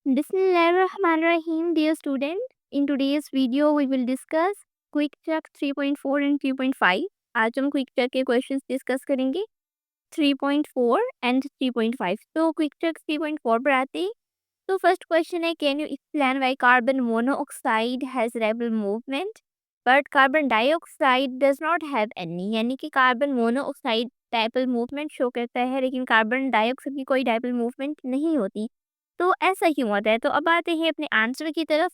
Bismillahirrahmanirrahim, dear student. In today's video, we will discuss Quick Check 3.4 and 3.5. आज हम Quick Check के questions discuss करेंगे 3.4 and 3.5. तो Quick Check 3.4 पर आते हैं. तो first question है, can you explain why carbon monoxide has rebel movement but carbon dioxide does not have any? यानी कि carbon monoxide dipole movement show करता है लेकिन carbon dioxide की कोई dipole movement नहीं होती. तो ऐसा क्यों होता है? तो अब आते हैं अपने आंसर की तरफ।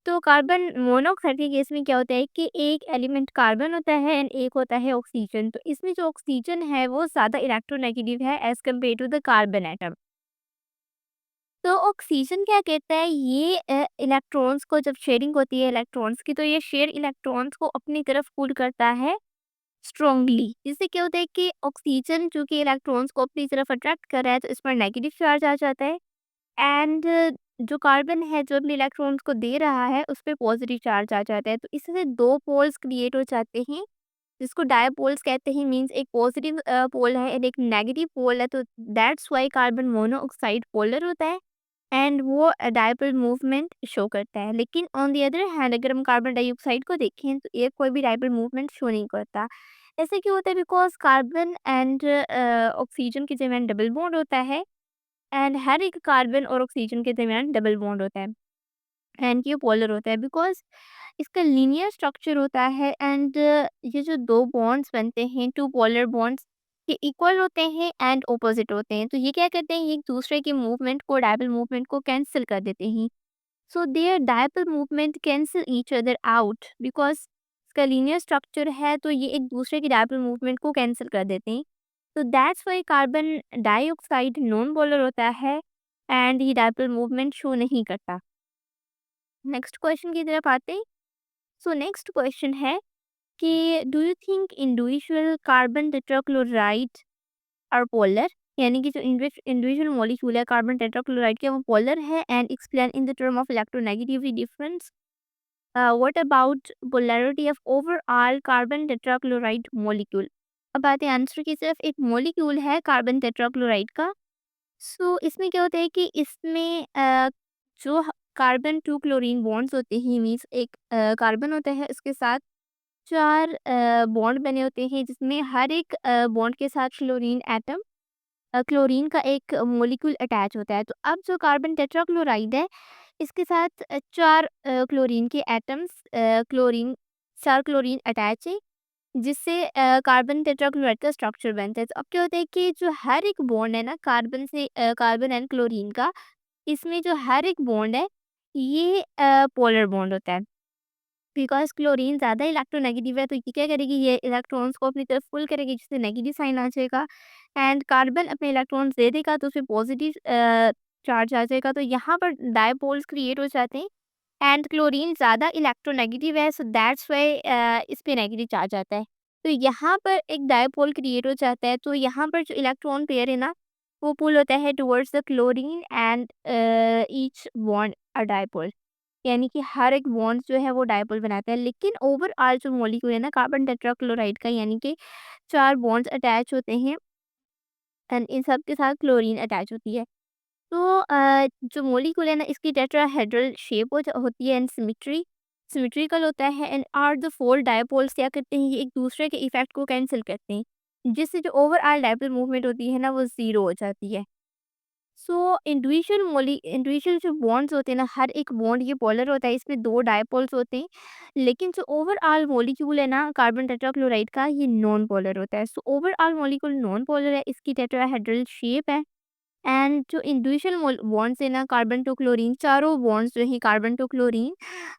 तो कार्बन मोनोऑक्साइड के केस में क्या होता है कि एक एलिमेंट कार्बन होता है एंड एक होता है ऑक्सीजन। तो इसमें जो ऑक्सीजन है वो ज़्यादा इलेक्ट्रोनेगेटिव है as compare to the carbon atom. तो ऑक्सीजन क्या कहता है, ये इलेक्ट्रॉन्स को जब शेयरिंग होती है इलेक्ट्रॉन्स की, तो ये शेयर इलेक्ट्रॉन्स को अपनी तरफ पुल करता है स्ट्रांगली। जिससे क्या होता है कि ऑक्सीजन जो कि इलेक्ट्रॉन्स को अपनी तरफ अट्रैक्ट कर रहा है, तो इस पर नेगेटिव चार्ज आ जाता है। एंड जो कार्बन है जो अपने इलेक्ट्रॉन्स को दे रहा है उस पे पॉजिटिव चार्ज आ जाता है। तो इससे दो पोल्स क्रिएट हो जाते हैं जिसको डायपोल्स कहते हैं। मींस एक पॉजिटिव पोल है और एक नेगेटिव पोल है। तो that's why carbon monoxide polar होता है एंड वो डायपोल मूवमेंट शो करता है। लेकिन ऑन द अदर हैंड अगर हम कार्बन डाइऑक्साइड को देखें तो ये कोई भी डायपोल मूवमेंट शो नहीं करता। ऐसे क्यों होता है? बिकॉज कार्बन एंड ऑक्सीजन के दरमियान डबल बॉन्ड होता है एंड हर एक कार्बन और ऑक्सीजन के दरमियान डबल बॉन्ड होता है एंड ये पोलर होता है बिकॉज इसका लीनियर स्ट्रक्चर होता है। एंड ये जो दो बॉन्ड्स बनते हैं टू पोलर बॉन्ड्स, ये इक्वल होते हैं एंड ऑपोजिट होते हैं। तो ये क्या करते हैं, ये एक दूसरे के मूवमेंट को डायपोल मूवमेंट को कैंसिल कर देते हैं। So their dipole movement cancel each other out because इसका लीनियर स्ट्रक्चर है, तो ये एक दूसरे की डायपोल मूवमेंट को कैंसिल कर देते हैं। तो that's why carbon dioxide non polar होता है एंड ये डायपोल मूवमेंट शो नहीं करता। नेक्स्ट क्वेश्चन की तरफ आते हैं। सो नेक्स्ट क्वेश्चन है कि do you think individual carbon tetrachloride are polar? यानी कि जो इंडिविजुअल मॉलिक्यूल है कार्बन टेट्राक्लोराइड के वो पोलर है and explain in the term of electronegativity difference. What about polarity of overall carbon tetrachloride molecule? अब आते हैं आंसर की तरफ। एक मॉलिक्यूल है कार्बन टेट्राक्लोराइड का। सो इसमें क्या होता है कि इसमें जो कार्बन टू क्लोरीन बॉन्ड्स होते हैं, मीन्स एक कार्बन होता है उसके साथ चार बॉन्ड बने होते हैं जिसमें हर एक बॉन्ड के साथ क्लोरीन एटम क्लोरीन का एक मॉलिक्यूल अटैच होता है। तो अब जो कार्बन टेट्राक्लोराइड है इसके साथ चार क्लोरीन के एटम्स क्लोरीन चार क्लोरीन अटैच है जिससे कार्बन टेट्राक्लोराइड का स्ट्रक्चर बनता है। तो अब क्या होता है कि जो हर एक बॉन्ड है ना कार्बन से कार्बन एंड क्लोरीन का, इसमें जो हर एक बॉन्ड है ये पोलर बॉन्ड होता है बिकॉज क्लोरीन ज़्यादा इलेक्ट्रोनेगेटिव है। तो ये क्या करेगी, ये इलेक्ट्रॉन्स को अपनी तरफ पुल करेगी जिससे नेगेटिव साइन आ जाएगा एंड कार्बन अपने इलेक्ट्रॉन्स दे देगा तो उसमें पॉजिटिव चार्ज आ जाएगा। तो यहाँ पर डायपोल्स क्रिएट हो जाते हैं एंड क्लोरीन ज़्यादा इलेक्ट्रोनेगेटिव है, सो दैट्स वाई इस पे नेगेटिव चार्ज आता है। तो यहाँ पर एक डायपोल क्रिएट हो जाता है। तो यहाँ पर जो इलेक्ट्रॉन पेयर है ना वो पुल होता है towards the chlorine and each bond a dipole. यानी कि हर एक बॉन्ड जो है वो डायपोल बनाता है। लेकिन ओवरऑल जो मॉलिक्यूल है ना कार्बन टेट्राक्लोराइड का, यानी कि चार बॉन्ड्स अटैच होते हैं एंड इन सब के साथ क्लोरीन अटैच होती है। तो जो मॉलिक्यूल है ना इसकी टेट्राहेड्रल शेप होती है एंड सिमेट्रिकल होता है and are the four dipoles क्या करते हैं, ये एक दूसरे के इफेक्ट को कैंसिल करते हैं जिससे जो ओवरऑल डायपोल मूवमेंट होती है ना वो ज़ीरो हो जाती है। सो इंडिविजुअल जो बॉन्ड्स होते हैं ना, हर एक बॉन्ड ये पोलर होता है, इसमें दो डायपोल्स होते हैं। लेकिन जो ओवरऑल मॉलिक्यूल है ना कार्बन टेट्राक्लोराइड का, ये नॉन पोलर होता है। So overall molecule non polar है, इसकी टेट्राहेड्रल शेप है एंड जो इंडिविजुअल बॉन्ड्स है ना कार्बन टू क्लोरीन, चारों बॉन्ड्स जो हैं कार्बन टू क्लोरीन,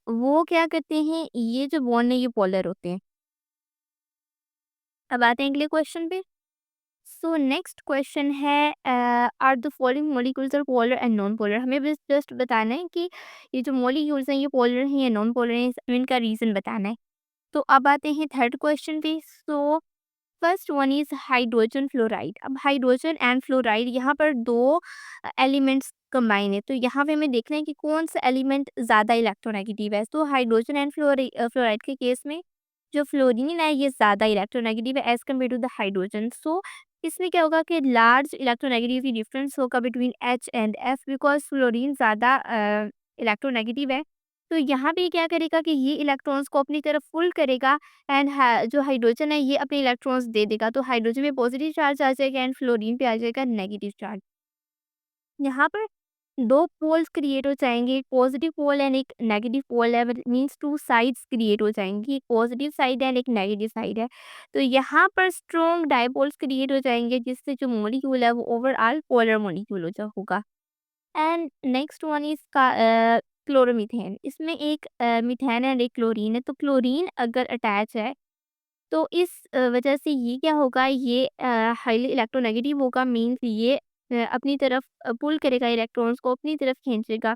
वो क्या करते हैं, ये जो बॉन्ड है ये पोलर होते हैं। अब आते हैं अगले क्वेश्चन पे। सो नेक्स्ट क्वेश्चन है are the following molecules are polar and non polar? हमें बस जस्ट बताना है कि ये जो मॉलिक्यूल्स हैं ये पोलर हैं या नॉन पोलर हैं, इनका रीज़न बताना है। तो अब आते हैं थर्ड क्वेश्चन पे। So first one is hydrogen fluoride. अब हाइड्रोजन एंड फ्लोराइड यहाँ पर दो एलिमेंट्स कंबाइन है। तो यहाँ पे हमें देखना है कि कौन सा एलिमेंट ज़्यादा इलेक्ट्रोनेगेटिव है। तो हाइड्रोजन एंड फ्लोराइड के केस में जो फ्लोरीन है ये ज़्यादा इलेक्ट्रोनेगेटिव है as compare to the hydrogen. So इसमें क्या होगा कि लार्ज इलेक्ट्रोनेगेटिविटी डिफरेंस होगा between H and F because fluorine ज़्यादा इलेक्ट्रोनेगेटिव है। तो यहाँ पे क्या करेगा कि ये इलेक्ट्रॉन्स को अपनी तरफ पुल करेगा एंड जो हाइड्रोजन है ये अपने इलेक्ट्रॉन्स दे देगा। तो हाइड्रोजन में पॉजिटिव चार्ज आ जाएगा एंड फ्लोरीन पे आ जाएगा नेगेटिव चार्ज। यहाँ पर 2 पोल्स क्रिएट हो जाएँगे, एक पॉजिटिव पोल एंड एक नेगेटिव पोल है, मीन्स 2 साइड्स क्रिएट हो जाएँगी, एक पॉजिटिव साइड है एंड एक नेगेटिव साइड है। तो यहाँ पर स्ट्रॉन्ग डायपोल्स क्रिएट हो जाएँगे जिससे जो मॉलिक्यूल है वो ओवरऑल पोलर मॉलिक्यूल हो जा होगा। And next one is chloromethane. इसमें एक मीथेन एंड एक क्लोरीन है, तो क्लोरीन अगर अटैच है तो इस वजह से ये क्या होगा, ये हाईली इलेक्ट्रोनेगेटिव होगा, मीन्स ये अपनी तरफ पुल करेगा, इलेक्ट्रॉन्स को अपनी तरफ खींचेगा।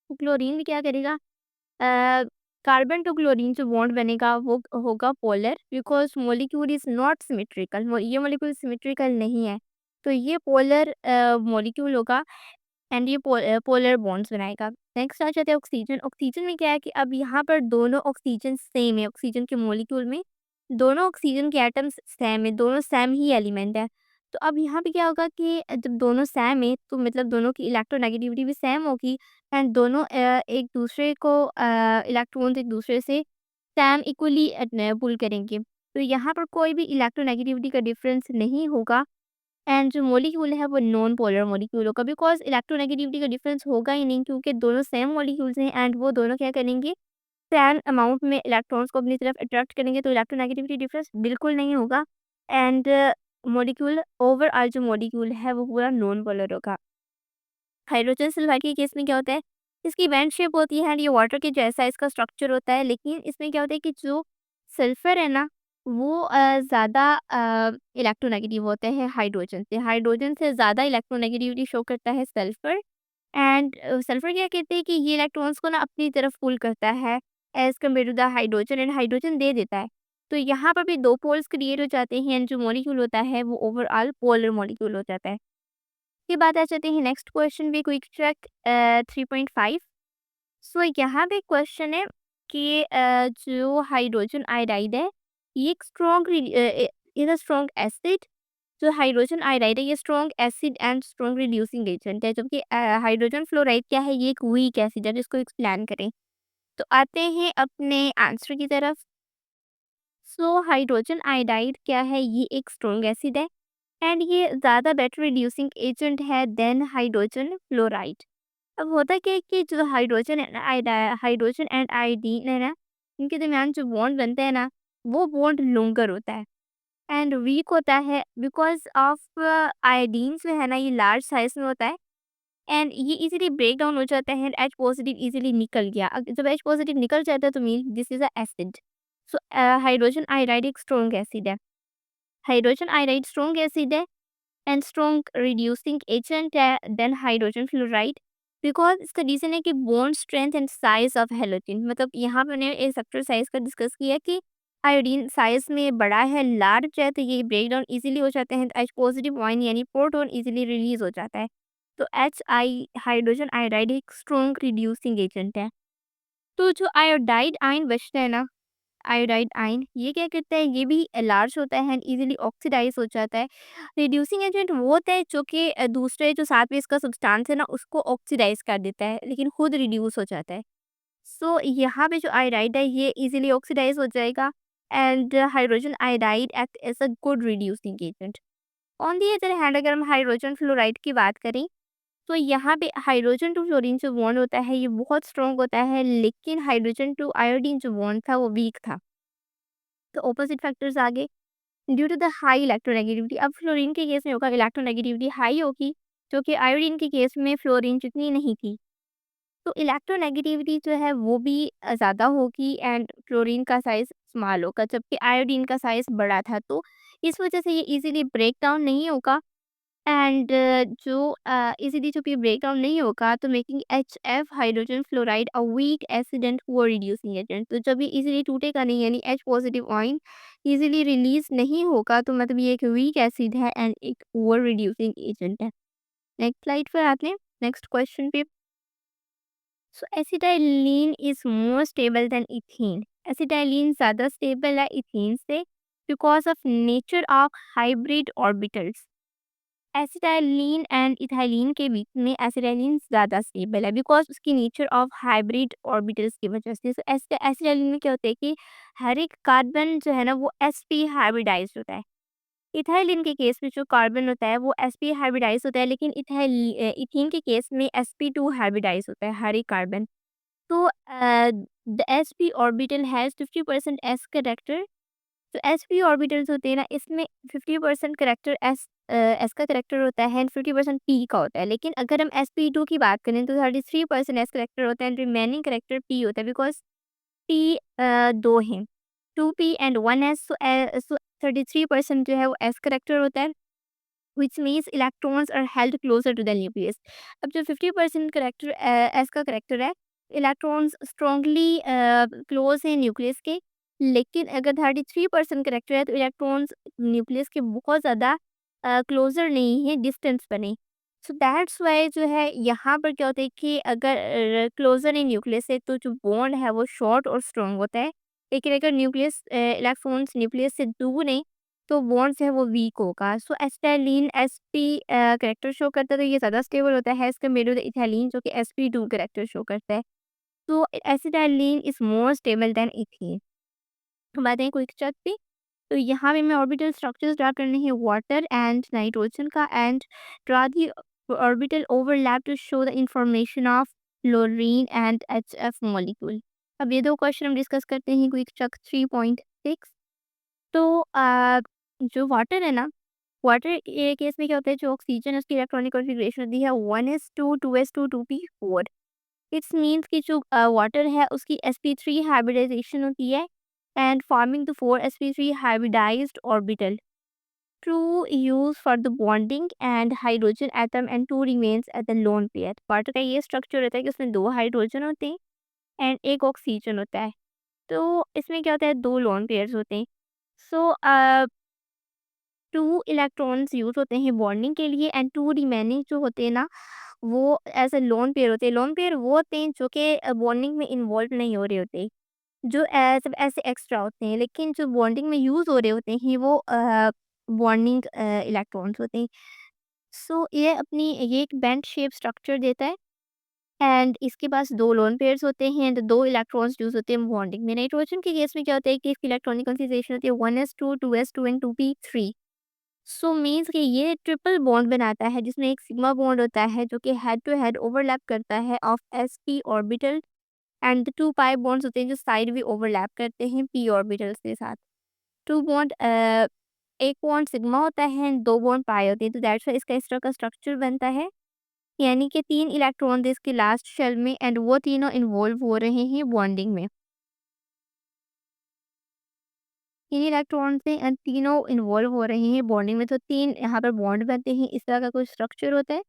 तो क्लोरीन भी क्या करेगा, कार्बन टू क्लोरीन जो बॉन्ड बनेगा वो होगा polar because molecule is not symmetrical, ये मॉलिक्यूल सिमेट्रिकल नहीं है। तो ये पोलर मॉलिक्यूल होगा एंड ये पोलर बॉन्ड्स बनाएगा। नेक्स्ट आ जाता है ऑक्सीजन। ऑक्सीजन में क्या है कि अब यहाँ पर दोनों ऑक्सीजन सेम है, ऑक्सीजन के मॉलिक्यूल में दोनों ऑक्सीजन के एटम्स सेम है, दोनों सेम ही एलिमेंट है। तो अब यहाँ पे क्या होगा कि जब दोनों सेम है तो मतलब दोनों की इलेक्ट्रोनेगेटिविटी भी सेम होगी एंड दोनों एक दूसरे को इलेक्ट्रॉन्स एक दूसरे से सेम इक्वली पुल करेंगे। तो यहाँ पर कोई भी इलेक्ट्रोनेगेटिविटी का डिफरेंस नहीं होगा एंड जो मॉलिक्यूल है वो नॉन पोलर मॉलिक्यूल होगा बिकॉज इलेक्ट्रोनेगेटिविटी का डिफरेंस होगा ही नहीं क्योंकि दोनों सेम मॉलिक्यूल्स हैं एंड वो दोनों क्या करेंगे, सेम अमाउंट में इलेक्ट्रॉन्स को अपनी तरफ अट्रैक्ट करेंगे। तो इलेक्ट्रोनेगेटिविटी डिफरेंस बिल्कुल नहीं होगा एंड मॉलिक्यूल ओवरऑल जो मॉलिक्यूल है वो पूरा नॉन पोलर होगा। हाइड्रोजन सल्फाइड के केस में क्या होता है, इसकी बैंड शेप होती है एंड ये वाटर के जैसा इसका स्ट्रक्चर होता है, लेकिन इसमें क्या होता है कि जो सल्फर है ना वो ज़्यादा इलेक्ट्रोनेगेटिव होते हैं हाइड्रोजन से ज़्यादा इलेक्ट्रोनेगेटिविटी शो करता है सल्फर। एंड सल्फर क्या कहते हैं कि ये इलेक्ट्रॉन्स को ना अपनी तरफ पुल करता है as compare to the hydrogen and hydrogen दे देता है। तो यहाँ पर भी 2 पोल्स क्रिएट हो जाते हैं एंड जो मॉलिक्यूल होता है वो ओवरऑल पोलर मॉलिक्यूल हो जाता है। इसके बाद आ जाते हैं नेक्स्ट क्वेश्चन भी क्विक चेक 3.5। सो यहाँ पे क्वेश्चन है कि जो हाइड्रोजन आयोडाइड है ये एक strong is a strong acid. जो हाइड्रोजन आयोडाइड है ये strong acid and strong reducing agent है, जबकि हाइड्रोजन फ्लोराइड क्या है, ये एक वीक एसिड है। जिसको एक्सप्लेन करें तो आते हैं अपने आंसर की तरफ। सो हाइड्रोजन आयोडाइड क्या है, ये एक स्ट्रॉन्ग एसिड है एंड ये ज़्यादा बेटर रिड्यूसिंग एजेंट है देन हाइड्रोजन फ्लोराइड। अब होता क्या है कि जो हाइड्रोजन एंड आयोडीन है ना, इनके दरमियान जो बॉन्ड बनता है ना वो बॉन्ड लॉन्गर होता है एंड वीक होता है बिकॉज ऑफ आयोडीन जो है ना ये लार्ज साइज में होता है एंड ये इजीली ब्रेक डाउन हो जाता है एंड एच पॉजिटिव इजीली निकल गया। जब एच पॉजिटिव निकल जाता है तो mean this is a acid. So hydrogen iodide एक स्ट्रॉन्ग एसिड है। हाइड्रोजन आयोडाइड स्ट्रॉन्ग एसिड है एंड स्ट्रॉन्ग रिड्यूसिंग एजेंट है देन हाइड्रोजन फ्लोराइड बिकॉज इसका रीजन है कि bond strength and size of halogen. मतलब यहाँ पर मैंने एक सेक्टर साइज का डिस्कस किया कि आयोडीन साइज में बड़ा है, लार्ज है, तो ये ब्रेक डाउन ईजिली हो जाते हैं। एच पॉजिटिव आयन यानी प्रोटॉन ईजिली रिलीज हो जाता है। तो एच आई हाइड्रोजन आयोडाइड एक स्ट्रॉन्ग रिड्यूसिंग एजेंट है। तो जो आयोडाइड आयन बचता है ना, आयोडाइड आयन ये क्या करता है, ये भी लार्ज होता है एंड इजीली ऑक्सीडाइज हो जाता है। रिड्यूसिंग एजेंट वो होता है जो कि दूसरे जो साथ में इसका सब्सटेंस है ना उसको ऑक्सीडाइज कर देता है लेकिन खुद रिड्यूस हो जाता है। सो यहाँ पे जो आयोडाइड है ये इजीली ऑक्सीडाइज हो जाएगा and hydrogen iodide act as a good reducing agent. On the other hand अगर हम हाइड्रोजन फ्लोराइड की बात करें तो यहाँ पे हाइड्रोजन टू फ्लोरीन जो बॉन्ड होता है ये बहुत स्ट्रॉन्ग होता है, लेकिन हाइड्रोजन टू आयोडीन जो बॉन्ड था वो वीक था। तो ऑपोजिट फैक्टर्स आगे due to the high electronegativity. अब फ्लोरीन के केस में होगा इलेक्ट्रोनेगेटिविटी हाई होगी, जो कि आयोडीन के केस में फ्लोरीन जितनी नहीं थी। तो इलेक्ट्रोनेगेटिविटी जो है वो भी ज़्यादा होगी एंड फ्लोरीन का साइज़ स्मॉल होगा, जबकि आयोडीन का साइज़ बड़ा था। तो इस वजह से ये इजीली ब्रेक डाउन नहीं होगा एंड जो इजीली चूँकि ब्रेक डाउन नहीं होगा तो making HF hydrogen fluoride a weak acid and poor reducing agent. तो जब ये इजीली टूटेगा नहीं यानी H positive ion easily release नहीं होगा तो मतलब ये एक वीक एसिड है एंड एक पुअर रिड्यूसिंग एजेंट है। नेक्स्ट स्लाइड पर आते हैं, नेक्स्ट क्वेश्चन पे। So acetylene is more stable than ethene. Acetylene ज़्यादा स्टेबल है इथीन से because of nature of hybrid orbitals. Acetylene and ethylene के बीच में एसिटाइलिन ज़्यादा स्टेबल है बिकॉज उसकी नेचर ऑफ हाइब्रिड ऑर्बिटल्स की वजह से। तो एसिटाइलिन में क्या होता है कि हर एक कार्बन जो है ना वो sp हाइब्रिडाइज्ड होता है। इथाइलिन के केस में जो कार्बन होता है वो sp हाइब्रिडाइज होता है, लेकिन इथीन के केस में sp2 हाइब्रिडाइज होता है हर एक कार्बन। तो the sp orbital has 50% s character. तो sp ऑर्बिटल्स होते हैं ना, इसमें 50% करेक्टर s का करेक्टर होता है एंड 50% p का होता है। लेकिन अगर हम sp2 की बात करें तो 33% s करेक्टर होता है एंड रिमेनिंग करेक्टर p होता है बिकॉज p दो हैं, 2p एंड 1s। सो 33% जो है वो s करेक्टर होता है, which means electrons are held closer to the nucleus। अब जो 50% करेक्टर s का करेक्टर है, इलेक्ट्रॉन्स स्ट्रॉन्गली क्लोज हैं न्यूक्लियस के। लेकिन अगर 33% करेक्टर है तो इलेक्ट्रॉन्स न्यूक्लियस के बहुत ज़्यादा क्लोजर नहीं है, डिस्टेंस पर नहीं। सो दैट्स वाई जो है यहाँ पर क्या होता है कि अगर क्लोजर है न्यूक्लियस से तो जो बॉन्ड है वो शॉर्ट और स्ट्रॉन्ग होता है। लेकिन अगर न्यूक्लियस इलेक्ट्रॉन्स न्यूक्लियस से दूर हैं तो बॉन्ड जो है वो वीक होगा। So acetylene sp character show करता है तो ये ज़्यादा स्टेबल होता है as compare to the ethylene जो कि sp2 करैक्टर शो करता है। तो acetylene is more stable than ethene. हम आते हैं क्विक चेक पे। तो यहाँ पे मैं ऑर्बिटल स्ट्रक्चर्स ड्रा करने हैं वाटर एंड नाइट्रोजन का, and draw the orbital overlap to show the information of fluorine and HF molecule. अब ये दो क्वेश्चन हम डिस्कस करते हैं क्विक चेक 3.6। तो जो वाटर है ना, वाटर के केस में क्या होता है, जो ऑक्सीजन है उसकी इलेक्ट्रॉनिक कॉन्फ़िगरेशन होती है 1s2 2s2 2p4। It's means कि जो वाटर है उसकी sp3 हाइब्रिडाइजेशन होती है and forming the 4sp3 hybridised orbital. Two use for the bonding and hydrogen atom and two remains at the lone pair. Water का ये स्ट्रक्चर होता है कि उसमें 2 हाइड्रोजन होते हैं एंड 1 ऑक्सीजन होता है। तो इसमें क्या होता है, 2 लोन पेयर्स होते हैं। सो 2 इलेक्ट्रॉन्स यूज़ होते हैं बॉन्डिंग के लिए एंड 2 रिमेनिंग जो होते हैं ना वो एज़ अ लोन पेयर होते हैं। लोन पेयर वो होते हैं जो कि बॉन्डिंग में इन्वॉल्व नहीं हो रहे होते, जो सब ऐसे एक्स्ट्रा होते हैं, लेकिन जो बॉन्डिंग में यूज़ हो रहे होते हैं वो बॉन्डिंग इलेक्ट्रॉन्स होते हैं। सो ये एक बेंट शेप स्ट्रक्चर देता है एंड इसके पास 2 लोन पेयर्स होते हैं एंड 2 इलेक्ट्रॉन्स यूज़ होते हैं बॉन्डिंग में। नाइट्रोजन के केस में क्या होता है कि इसकी इलेक्ट्रॉनिक कॉन्फ़िगरेशन होती है 1s2 2s2 and 2p3। So means कि ये ट्रिपल बॉन्ड बनाता है जिसमें एक सिग्मा बॉन्ड होता है जो कि हेड टू हेड ओवरलैप करता है of sp orbital and 2 pi bonds होते हैं जो साइड भी ओवरलैप करते हैं p ऑर्बिटल्स के साथ। 2 बॉन्ड एक बॉन्ड सिग्मा होता है एंड 2 बॉन्ड पाई होते हैं, तो दैट्स व्हाई इसका इस तरह का स्ट्रक्चर बनता है। यानी कि 3 इलेक्ट्रॉन थे इसके लास्ट शेल में एंड वो तीनों इन्वॉल्व हो रहे हैं बॉन्डिंग में। 3 इलेक्ट्रॉन से तीनों इन्वॉल्व हो रहे हैं बॉन्डिंग में, तो 3 यहाँ पर बॉन्ड बनते हैं, इस तरह का कुछ स्ट्रक्चर होता है।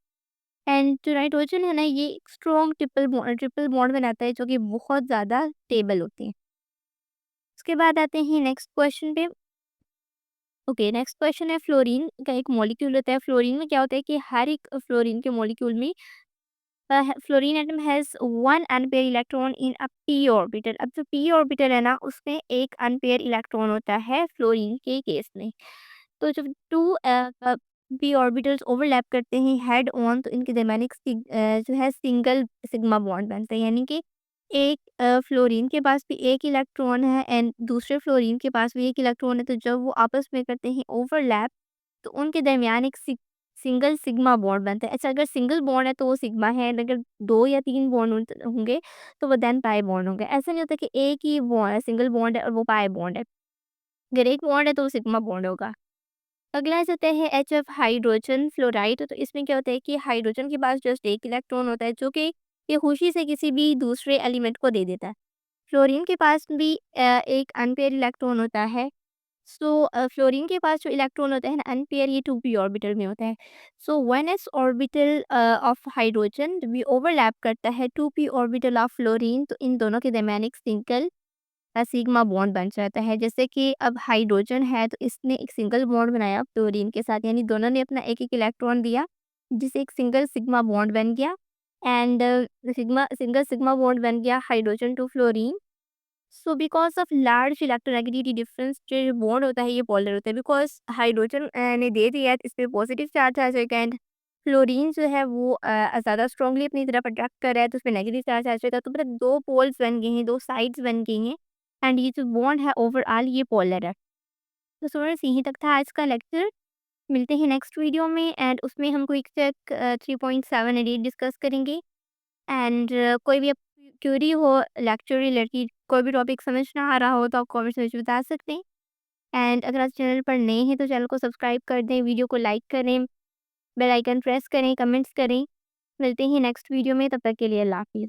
एंड जो नाइट्रोजन है ना ये एक स्ट्रॉन्ग ट्रिपल बॉन्ड बनाता है जो कि बहुत ज़्यादा स्टेबल होते हैं। उसके बाद आते हैं नेक्स्ट क्वेश्चन पे। ओके, नेक्स्ट क्वेश्चन है फ्लोरीन का एक मॉलिक्यूल होता है। फ्लोरीन में क्या होता है कि हर एक फ्लोरीन के मॉलिक्यूल में fluorine atom has 1 unpaired electron in a p orbital. अब जो p ऑर्बिटल है ना उसमें एक अनपेयर इलेक्ट्रॉन होता है फ्लोरीन के केस में। तो जब 2 p ऑर्बिटल्स ओवरलैप करते हैं हेड ऑन तो इनके दरमियान एक जो है सिंगल सिग्मा बॉन्ड बनता है। यानी कि एक फ्लोरीन के पास भी एक इलेक्ट्रॉन है एंड दूसरे फ्लोरीन के पास भी एक इलेक्ट्रॉन है, तो जब वो आपस में करते हैं ओवरलैप तो उनके दरमियान एक सिंगल सिग्मा बॉन्ड बनता है। अच्छा, अगर सिंगल बॉन्ड है तो वो सिग्मा है एंड अगर 2 या 3 बॉन्ड होंगे तो वो देन पाई बॉन्ड होंगे। ऐसा नहीं होता कि एक ही सिंगल बॉन्ड है और वो पाई बॉन्ड है। अगर एक बॉन्ड है तो वो सिग्मा बॉन्ड होगा। अगला जाता है HF हाइड्रोजन फ्लोराइड। तो इसमें क्या होता है कि हाइड्रोजन के पास जस्ट एक इलेक्ट्रॉन होता है जो कि ये खुशी से किसी भी दूसरे एलिमेंट को दे देता है। फ्लोरीन के पास भी एक अनपेयर इलेक्ट्रॉन होता है। सो फ्लोरीन के पास जो इलेक्ट्रॉन होता है ना अनपेयर, ये 2p ऑर्बिटल में होता है। सो 1s ऑर्बिटल ऑफ हाइड्रोजन जब ये ओवरलैप करता है 2p ऑर्बिटल ऑफ फ्लोरीन तो इन दोनों के दरमियान एक सिंगल सिग्मा बॉन्ड बन जाता है। जैसे कि अब हाइड्रोजन है तो इसने एक सिंगल बॉन्ड बनाया फ्लोरीन के साथ, यानी दोनों ने अपना एक एक इलेक्ट्रॉन दिया जिससे एक सिंगल सिग्मा बॉन्ड बन गया एंड सिंगल सिग्मा बॉन्ड बन गया hydrogen to fluorine. So because of large electronegativity difference जो बॉन्ड होता है ये पोलर होता है, बिकॉज हाइड्रोजन ने दे दिया है इस पर पॉजिटिव चार्ज आ जाएगा, एंड फ्लोरीन जो है वो ज़्यादा स्ट्रांगली अपनी तरफ अट्रैक्ट कर रहा है, तो उस पर नेगेटिव चार्ज आ जाएगा। तो मतलब दो पोल्स बन गए हैं, दो साइड्स बन गई हैं, एंड ये जो बॉन्ड है ओवरऑल ये पोलर है। तो स्टूडेंट्स यहीं तक था आज का लेक्चर। मिलते हैं नेक्स्ट वीडियो में, एंड उसमें हम क्विक चेक 3.7 एडिट डिस्कस करेंगे। एंड कोई भी क्यूरी हो लेक्चर रिलेटेड, कोई भी टॉपिक समझ ना आ रहा हो तो आप कमेंट्स में बता सकते हैं। एंड अगर आप चैनल पर नए हैं तो चैनल को सब्सक्राइब कर दें, वीडियो को लाइक करें, बेल आइकन प्रेस करें, कमेंट्स करें। मिलते हैं नेक्स्ट वीडियो में, तब तक के लिए अल्लाह हाफिज़।